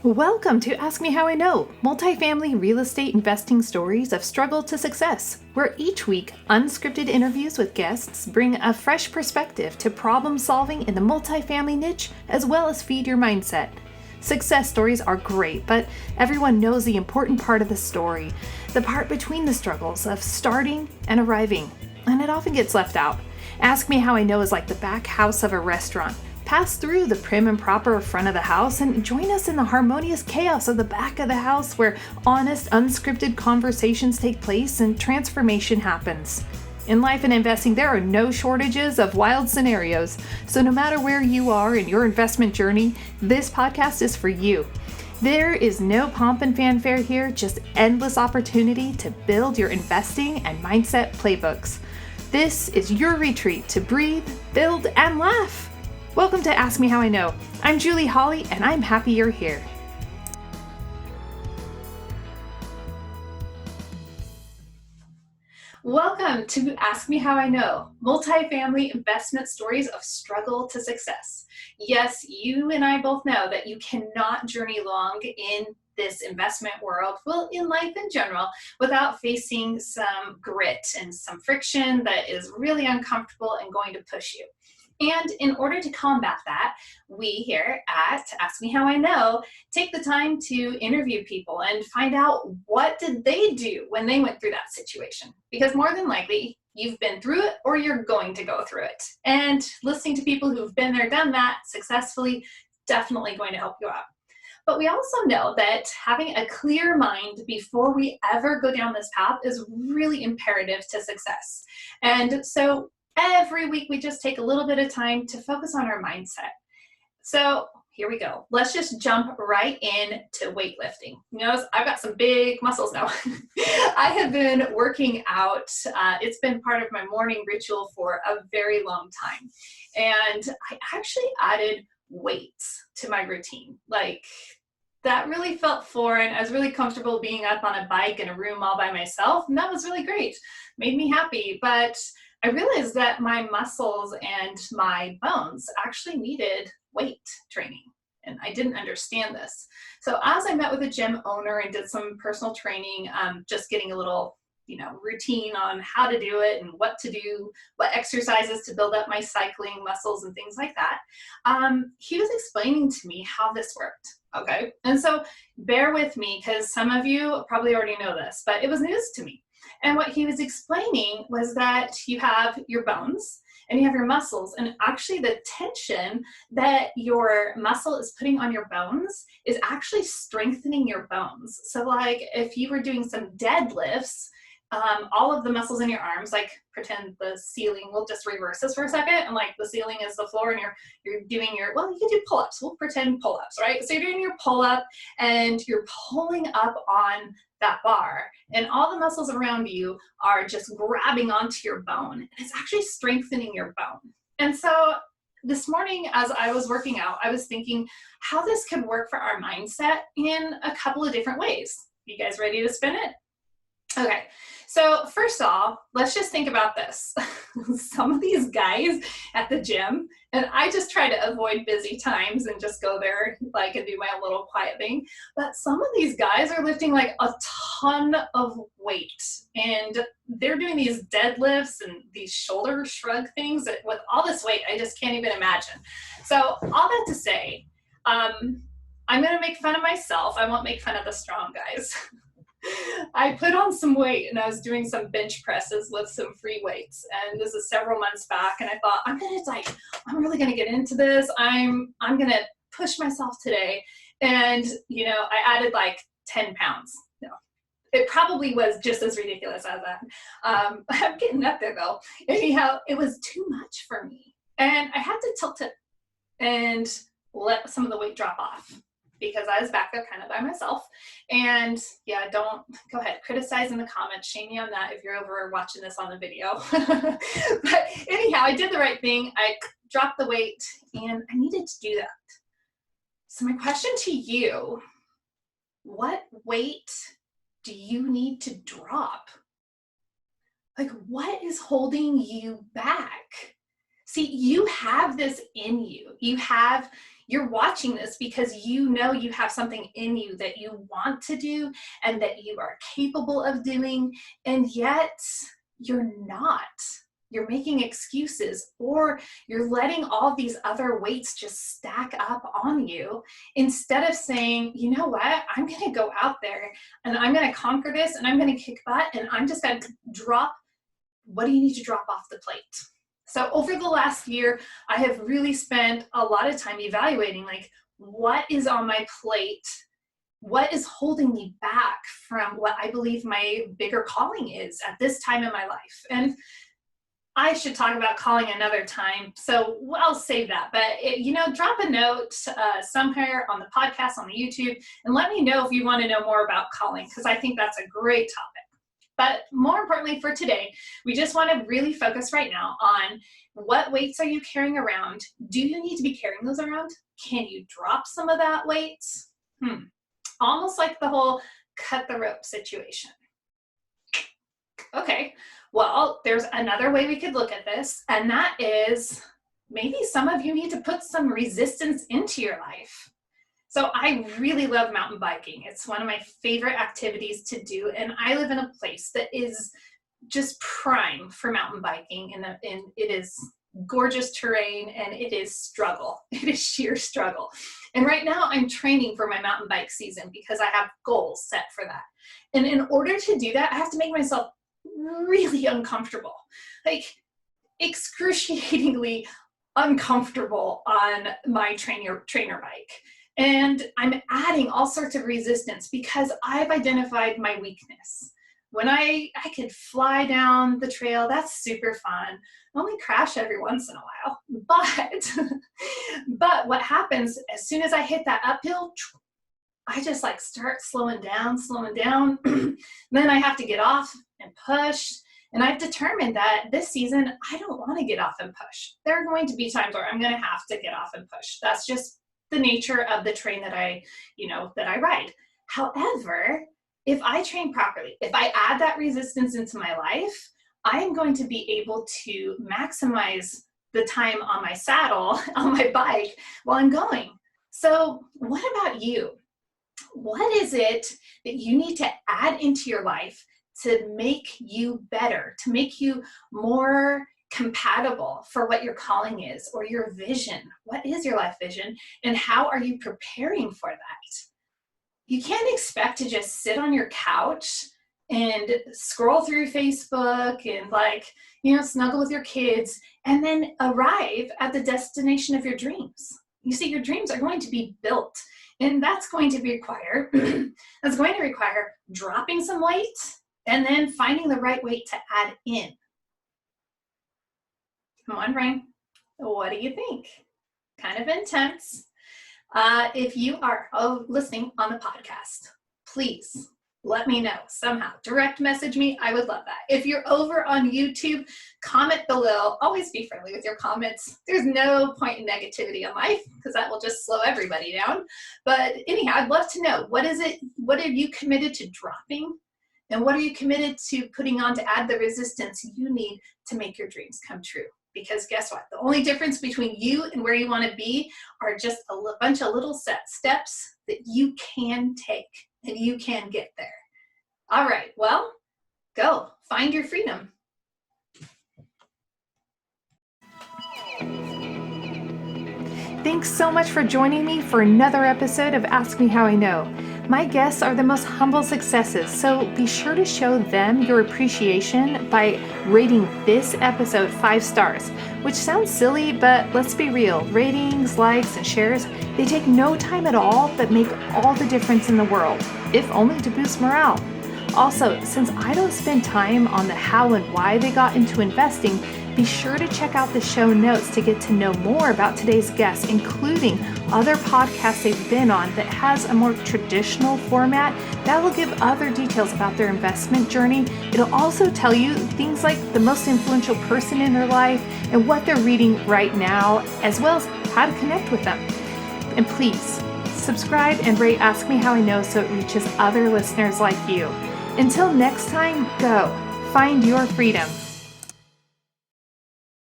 Welcome to Ask Me How I Know, multifamily real estate investing stories of struggle to success, where each week unscripted interviews with guests bring a fresh perspective to problem solving in the multifamily niche, as well as feed your mindset. Success stories are great, but everyone knows the important part of the story, the part between the struggles of starting and arriving, and it often gets left out. Ask Me How I Know is like the back house of a restaurant. Pass through the prim and proper front of the house and join us in the harmonious chaos of the back of the house where honest, unscripted conversations take place and transformation happens. In life and investing, there are no shortages of wild scenarios, so no matter where you are in your investment journey, this podcast is for you. There is no pomp and fanfare here, just endless opportunity to build your investing and mindset playbooks. This is your retreat to breathe, build, and laugh. Welcome to Ask Me How I Know. I'm Julie Holly, and I'm happy you're here. Welcome to Ask Me How I Know, multifamily investment stories of struggle to success. Yes, you and I both know that you cannot journey long in this investment world, well, in life in general, without facing some grit and some friction that is really uncomfortable and going to push you. And in order to combat that, we here at Ask Me How I Know take the time to interview people and find out what did they do when they went through that situation. Because more than likely, you've been through it or you're going to go through it. And listening to people who've been there, done that successfully, definitely going to help you out. But we also know that having a clear mind before we ever go down this path is really imperative to success. And so every week, we just take a little bit of time to focus on our mindset. So here we go. Let's just jump right into weightlifting. You notice I've got some big muscles now. I have been working out. It's been part of my morning ritual for a very long time. And I actually added weights to my routine. That really felt foreign. I was really comfortable being up on a bike in a room all by myself. And that was really great. Made me happy. But I realized that my muscles and my bones actually needed weight training, and I didn't understand this. So as I met with a gym owner and did some personal training, just getting a little, routine on how to do it and what to do, what exercises to build up my cycling muscles and things like that, he was explaining to me how this worked. Okay, and so bear with me because some of you probably already know this, but it was news to me. And what he was explaining was that you have your bones and you have your muscles, and actually the tension that your muscle is putting on your bones is actually strengthening your bones. So like if you were doing some deadlifts, all of the muscles in your arms, like pretend the ceiling, we'll just reverse this for a second, and like the ceiling is the floor and you're doing you can do pull-ups. We'll pretend pull-ups, right? So you're doing your pull-up and you're pulling up on that bar, and all the muscles around you are just grabbing onto your bone, and it's actually strengthening your bone. And so this morning, as I was working out, I was thinking how this could work for our mindset in a couple of different ways. You guys ready to spin it? Okay, so first off, let's just think about this. Some of these guys at the gym, and I just try to avoid busy times and just go there and do my own little quiet thing. But some of these guys are lifting like a ton of weight, and they're doing these deadlifts and these shoulder shrug things that with all this weight, I just can't even imagine. So all that to say, I'm gonna make fun of myself. I won't make fun of the strong guys. I put on some weight and I was doing some bench presses with some free weights, and this is several months back, and I thought I'm really gonna get into this. I'm gonna push myself today, and I added like 10 pounds. No, it probably was just as ridiculous as that. I'm getting up there though. Anyhow, it was too much for me, and I had to tilt it and let some of the weight drop off, because I was back there kind of by myself. And yeah, don't go ahead, criticize in the comments, shame me on that if you're over watching this on the video. But anyhow, I did the right thing. I dropped the weight and I needed to do that. So my question to you, what weight do you need to drop? What is holding you back? See, you have this in you. You have You're watching this because you know you have something in you that you want to do and that you are capable of doing, and yet you're not. You're making excuses, or you're letting all these other weights just stack up on you instead of saying, you know what, I'm going to go out there and I'm going to conquer this and I'm going to kick butt and I'm just going to drop. What do you need to drop off the plate? So over the last year, I have really spent a lot of time evaluating, like, what is on my plate? What is holding me back from what I believe my bigger calling is at this time in my life? And I should talk about calling another time, so I'll save that. But, drop a note somewhere on the podcast, on the YouTube, and let me know if you want to know more about calling, because I think that's a great topic. But more importantly for today, we just want to really focus right now on what weights are you carrying around? Do you need to be carrying those around? Can you drop some of that weight? Almost like the whole cut the rope situation. Okay, well, there's another way we could look at this, and that is maybe some of you need to put some resistance into your life. So I really love mountain biking. It's one of my favorite activities to do, and I live in a place that is just prime for mountain biking, and it is gorgeous terrain, and it is struggle. It is sheer struggle. And right now I'm training for my mountain bike season because I have goals set for that. And in order to do that, I have to make myself really uncomfortable, like excruciatingly uncomfortable on my trainer bike. And I'm adding all sorts of resistance because I've identified my weakness. When I could fly down the trail, that's super fun. I only crash every once in a while. But what happens as soon as I hit that uphill, I just like start slowing down. Then I have to get off and push. And I've determined that this season, I don't want to get off and push. There are going to be times where I'm going to have to get off and push. That's just the nature of the terrain that I ride. However, if I train properly, if I add that resistance into my life, I am going to be able to maximize the time on my saddle, on my bike, while I'm going. So what about you? What is it that you need to add into your life to make you better, to make you more compatible for what your calling is or your vision? What is your life vision, and how are you preparing for that? You can't expect to just sit on your couch and scroll through Facebook and snuggle with your kids and then arrive at the destination of your dreams. You see, your dreams are going to be built, and that's going to require dropping some weight and then finding the right weight to add in. Come on, Rain. What do you think? Kind of intense. If you are listening on the podcast, please let me know somehow. Direct message me. I would love that. If you're over on YouTube, comment below. Always be friendly with your comments. There's no point in negativity in life because that will just slow everybody down. But anyhow, I'd love to know, what are you committed to dropping? And what are you committed to putting on to add the resistance you need to make your dreams come true? Because guess what? The only difference between you and where you want to be are just a bunch of little set steps that you can take, and you can get there. All right, well, go find your freedom. Thanks so much for joining me for another episode of Ask Me How I Know. My guests are the most humble successes, so be sure to show them your appreciation by rating this episode 5 stars, which sounds silly, but let's be real. Ratings, likes, and shares, they take no time at all, but make all the difference in the world, if only to boost morale. Also, since I don't spend time on the how and why they got into investing, be sure to check out the show notes to get to know more about today's guests, including other podcasts they've been on that has a more traditional format that will give other details about their investment journey. It'll also tell you things like the most influential person in their life and what they're reading right now, as well as how to connect with them. And please, subscribe and rate Ask Me How I Know so it reaches other listeners like you. Until next time, go find your freedom.